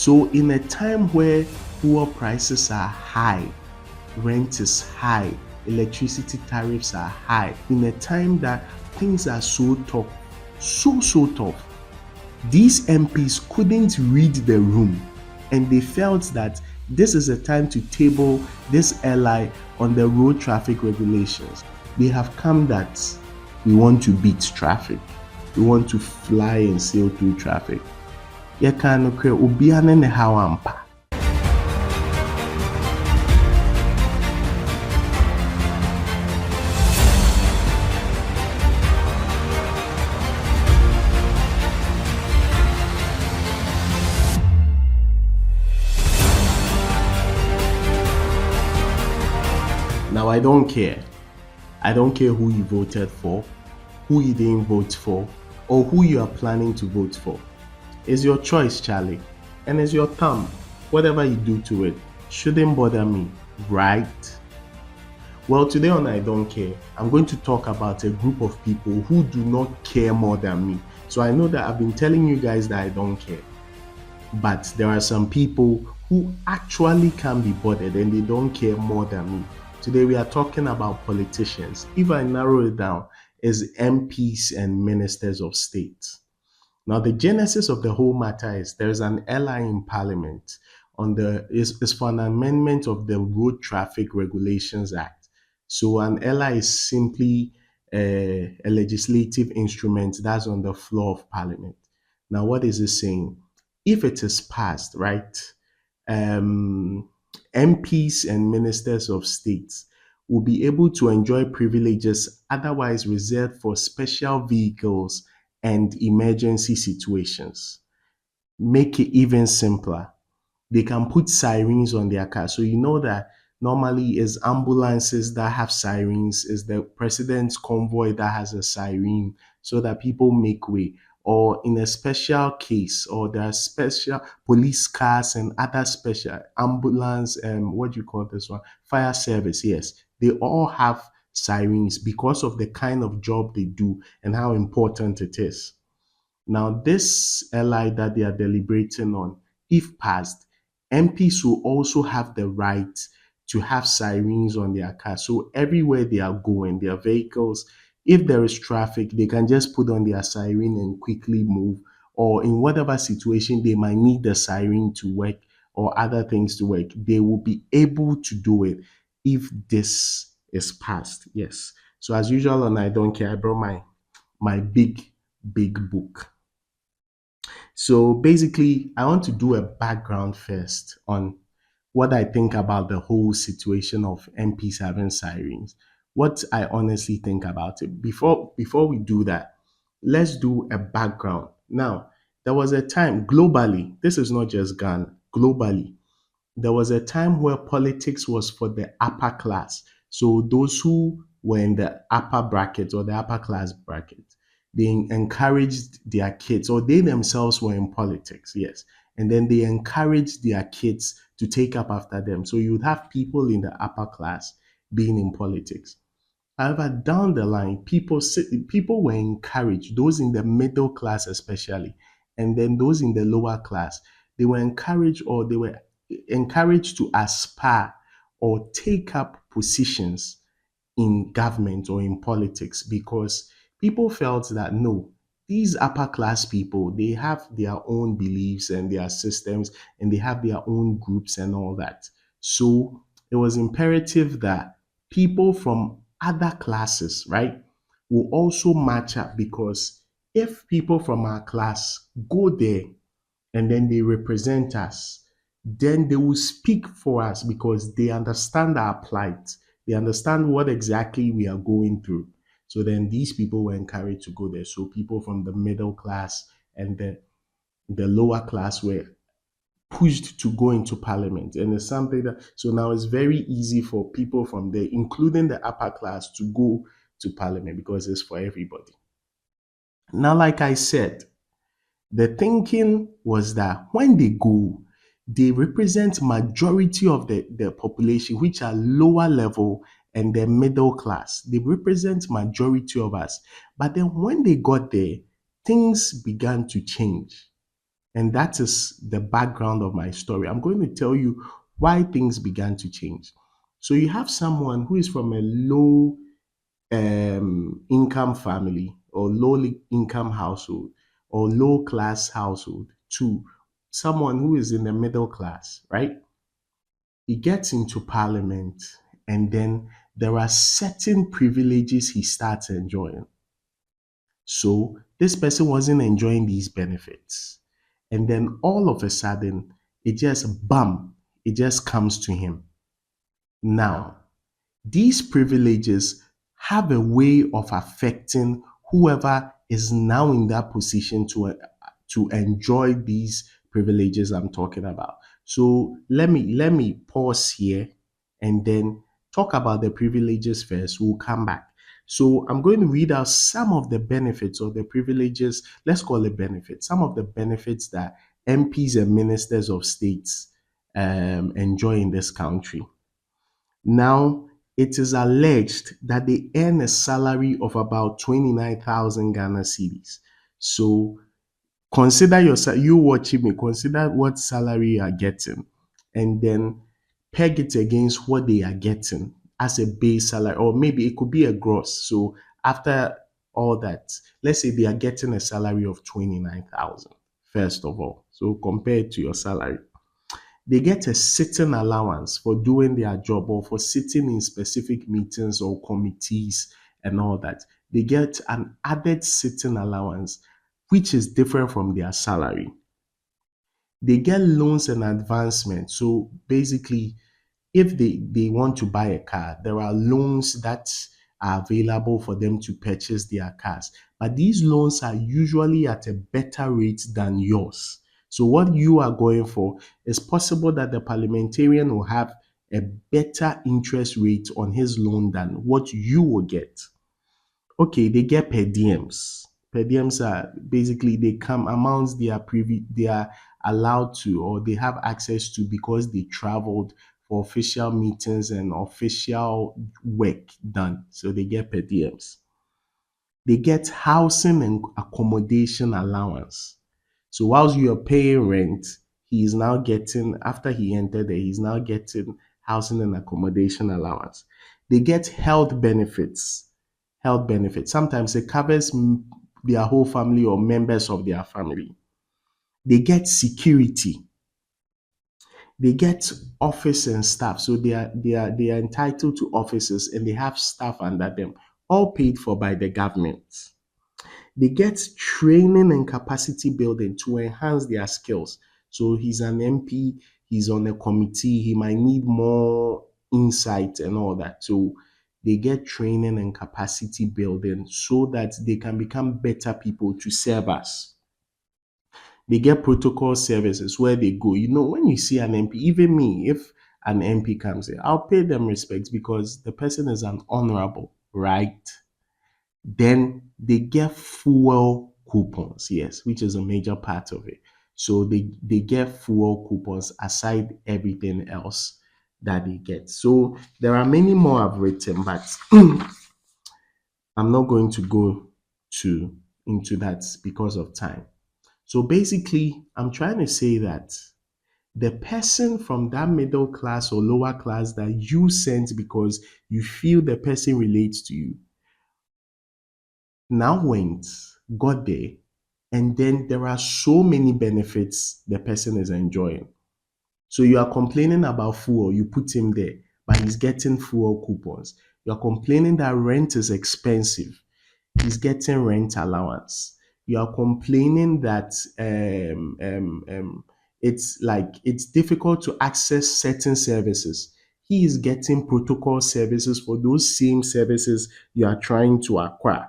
So in a time where fuel prices are high, rent is high, electricity tariffs are high, in a time that things are so tough, so tough, these MPs couldn't read the room, and they felt that this is a time to table this ally on the road traffic regulations. They have come that we want to beat traffic. We want to fly and sail through traffic. Yɛka nokorɛ, obiara ne ne haw ampa. Now, I don't care. I don't care who you voted for, who you didn't vote for, or who you are planning to vote for. It's your choice, Charlie, and it's your thumb. Whatever you do to it shouldn't bother me, right? Well, today on I Don't Care, I'm going to talk about a group of people who do not care more than me. So I know that I've been telling you guys that I don't care, but there are some people who actually can be bothered and they don't care more than me. Today we are talking about politicians. If I narrow it down, is MPs and ministers of state. Now, the genesis of the whole matter is there's an ally in Parliament is for an amendment of the Road Traffic Regulations Act. So an ally is simply a legislative instrument that's on the floor of Parliament. Now, what is it saying? If it is passed, right, MPs and ministers of states will be able to enjoy privileges otherwise reserved for special vehicles and emergency situations. Make it even simpler. They can put sirens on their cars. So you know that normally it's ambulances that have sirens, it's the president's convoy that has a siren so that people make way. Or in a special case, or there are special police cars and other special ambulance, what do you call this one? Fire service, yes. They all have sirens because of the kind of job they do and how important it is. Now, this LI that they are deliberating on, if passed, MPs will also have the right to have sirens on their cars. So everywhere they are going, their vehicles, if there is traffic, they can just put on their siren and quickly move, or in whatever situation they might need the siren to work or other things to work, they will be able to do it if this is passed. Yes. So as usual on I Don't Care, I brought my big book. So basically, I want to do a background first on what I think about the whole situation of MPs having sirens. What I honestly think about it. Before we do that, let's do a background. Now, there was a time globally, this is not just Ghana, globally, there was a time where politics was for the upper class. So those who were in the upper bracket or the upper class bracket, they encouraged their kids, or they themselves were in politics, yes. And then they encouraged their kids to take up after them. So you would have people in the upper class being in politics. However, down the line, people were encouraged, those in the middle class especially, and then those in the lower class, they were encouraged, or they were encouraged to aspire or take up positions in government or in politics, because people felt that no, these upper class people, they have their own beliefs and their systems, and they have their own groups and all that. So it was imperative that people from other classes, right, will also match up, because if people from our class go there and then they represent us, then they will speak for us because they understand our plight. They understand what exactly we are going through. So then these people were encouraged to go there. So people from the middle class and the lower class were pushed to go into parliament. And it's something that, so now it's very easy for people from there, including the upper class, to go to parliament because it's for everybody. Now, like I said, the thinking was that when they go, they represent majority of the population, which are lower level and the middle class. They represent majority of us. But then when they got there, things began to change. And that is the background of my story. I'm going to tell you why things began to change. So you have someone who is from a low income family or low income household or low class household to someone who is in the middle class, right? He gets into parliament and then there are certain privileges he starts enjoying. So this person wasn't enjoying these benefits. And then all of a sudden, it just bam, it just comes to him. Now, these privileges have a way of affecting whoever is now in that position to enjoy these privileges I'm talking about. So let me pause here and then talk about the privileges first. We'll come back. So I'm going to read out some of the benefits or the privileges, let's call it benefits, some of the benefits that MPs and ministers of states enjoy in this country. Now, it is alleged that they earn a salary of about 29,000 Ghana cedis. So consider you watching me, consider what salary you are getting and then peg it against what they are getting as a base salary, or maybe it could be a gross. So after all that, let's say they are getting a salary of 29,000 first of all. So compared to your salary, they get a sitting allowance for doing their job or for sitting in specific meetings or committees and all that. They get an added sitting allowance, which is different from their salary. They get loans and advancement. So basically, if they want to buy a car, there are loans that are available for them to purchase their cars. But these loans are usually at a better rate than yours. So what you are going for, it's possible that the parliamentarian will have a better interest rate on his loan than what you will get. Okay, they get per diems. Per diems are basically they come amounts they are allowed to or they have access to because they traveled for official meetings and official work done. So they get per diems. They get housing and accommodation allowance. So whilst you are paying rent, he is now getting, after he entered there, he's now getting housing and accommodation allowance. They get health benefits. Health benefits. Sometimes it covers their whole family or members of their family. They get security. They get office and staff. So they are entitled to offices and they have staff under them, all paid for by the government. They get training and capacity building to enhance their skills. So he's an MP, he's on a committee, he might need more insight and all that. So they get training and capacity building so that they can become better people to serve us. They get protocol services where they go. You know, when you see an MP, even me, if an MP comes here, I'll pay them respect because the person is an honorable, right? Then they get fuel coupons, yes, which is a major part of it. So they get fuel coupons aside everything else that they get. So there are many more I've written, but I'm not going to go to into that because of time. So basically, I'm trying to say that the person from that middle class or lower class that you sent because you feel the person relates to you now went, got there, and then there are so many benefits the person is enjoying. So you are complaining about fuel, you put him there, but he's getting fuel coupons. You're complaining that rent is expensive, he's getting rent allowance. You are complaining that it's like it's difficult to access certain services. He is getting protocol services for those same services you are trying to acquire.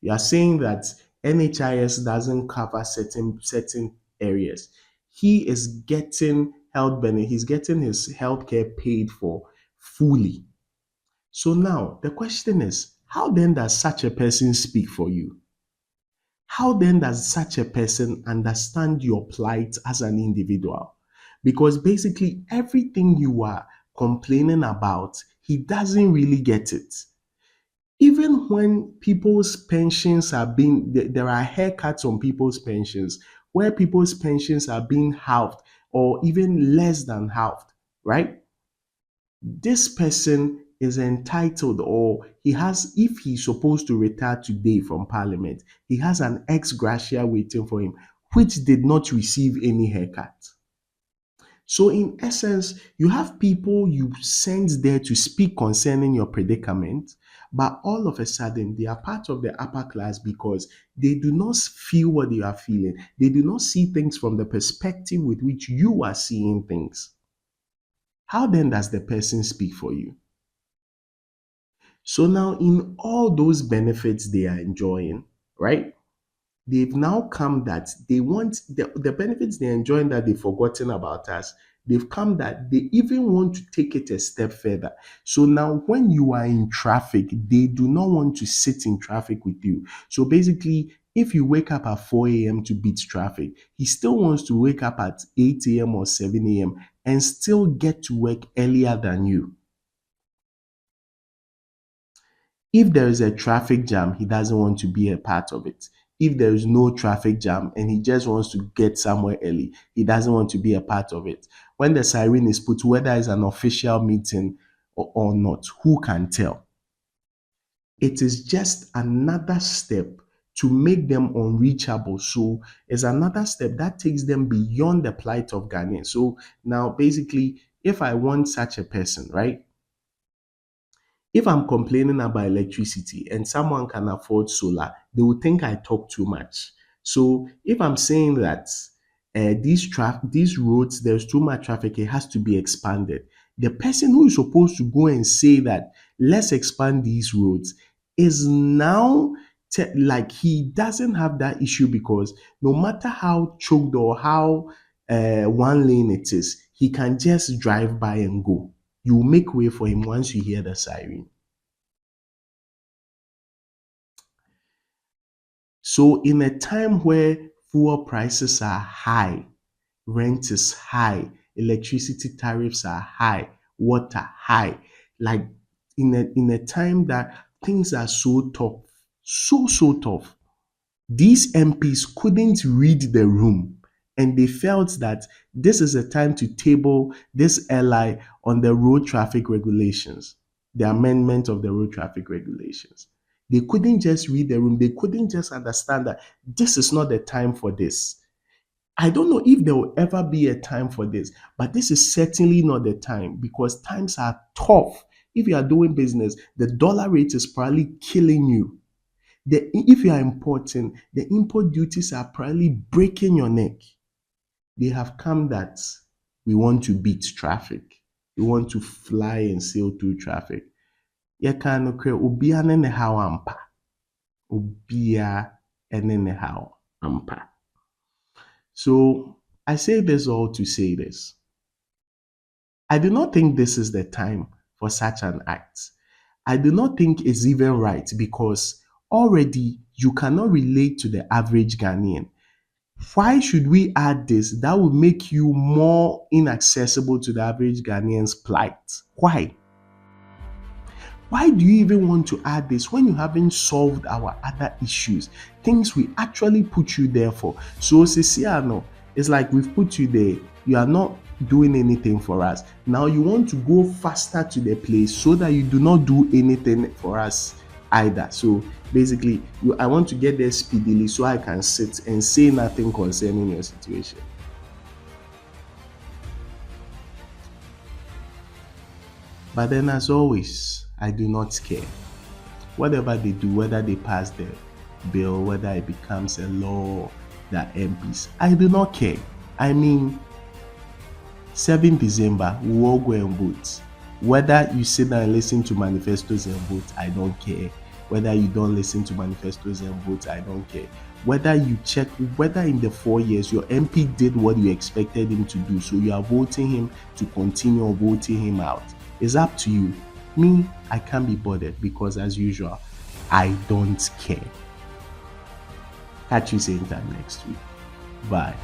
You are saying that NHIS doesn't cover certain areas. He is getting health benefit. He's getting his healthcare paid for fully. So now the question is, how then does such a person speak for you? How then does such a person understand your plight as an individual? Because basically everything you are complaining about, he doesn't really get it. Even when people's pensions are being, there are haircuts on people's pensions where people's pensions are being halved or even less than halved, right? This person is entitled, or he has, if he's supposed to retire today from parliament, he has an ex gratia waiting for him, which did not receive any haircut. So, in essence, you have people you send there to speak concerning your predicament, but all of a sudden they are part of the upper class because they do not feel what you are feeling. They do not see things from the perspective with which you are seeing things. How then does the person speak for you? So now, in all those benefits they are enjoying, right? They've now come that they want the benefits they're enjoying that they've forgotten about us. They've come that they even want to take it a step further. So now, when you are in traffic, they do not want to sit in traffic with you. So basically, if you wake up at 4 a.m. to beat traffic, he still wants to wake up at 8 a.m. or 7 a.m. and still get to work earlier than you. If there is a traffic jam, he doesn't want to be a part of it. If there is no traffic jam and he just wants to get somewhere early, he doesn't want to be a part of it. When the siren is put, whether it's an official meeting or not, who can tell? It is just another step to make them unreachable. So it's another step that takes them beyond the plight of Ghanaians. So now, basically, if I want such a person, right? If I'm complaining about electricity and someone can afford solar, they will think I talk too much. So if I'm saying that these roads, there's too much traffic, it has to be expanded. The person who is supposed to go and say that let's expand these roads is now like he doesn't have that issue because no matter how choked or how one lane it is, he can just drive by and go. You make way for him once you hear the siren. So, in a time where fuel prices are high, rent is high, electricity tariffs are high, water high, like in a time that things are so tough, so tough, these MPs couldn't read the room and they felt that this is a time to table this ally on the road traffic regulations, the amendment of the road traffic regulations. They couldn't just read the room, they couldn't just understand that this is not the time for this. I don't know if there will ever be a time for this, but this is certainly not the time because times are tough. If you are doing business, the dollar rate is probably killing you. If you are importing, the import duties are probably breaking your neck. They have come that we want to beat traffic. We want to fly and sail through traffic. Yɛka nokorɛ, obiara ne ne haw ampa. Obiara ne ne haw ampa. So I say this all to say this. I do not think this is the time for such an act. I do not think it's even right because already you cannot relate to the average Ghanaian. Why should we add this? That would make you more inaccessible to the average Ghanaian's plight. Why? Why do you even want to add this when you haven't solved our other issues? Things we actually put you there for. So, Sisiano, it's like we've put you there. You are not doing anything for us. Now you want to go faster to the place so that you do not do anything for us either. So basically, I want to get there speedily so I can sit and say nothing concerning your situation. But then, as always, I do not care. Whatever they do, whether they pass the bill, whether it becomes a law that MPs, I do not care. I mean, 7 December, we all go and vote. Whether you sit down and listen to manifestos and vote, I don't care. Whether you don't listen to manifestos and vote, I don't care. Whether you check, whether in the 4 years your MP did what you expected him to do, so you are voting him to continue or voting him out. It's up to you. Me, I can't be bothered because, as usual, I don't care. Catch you same time next week. Bye.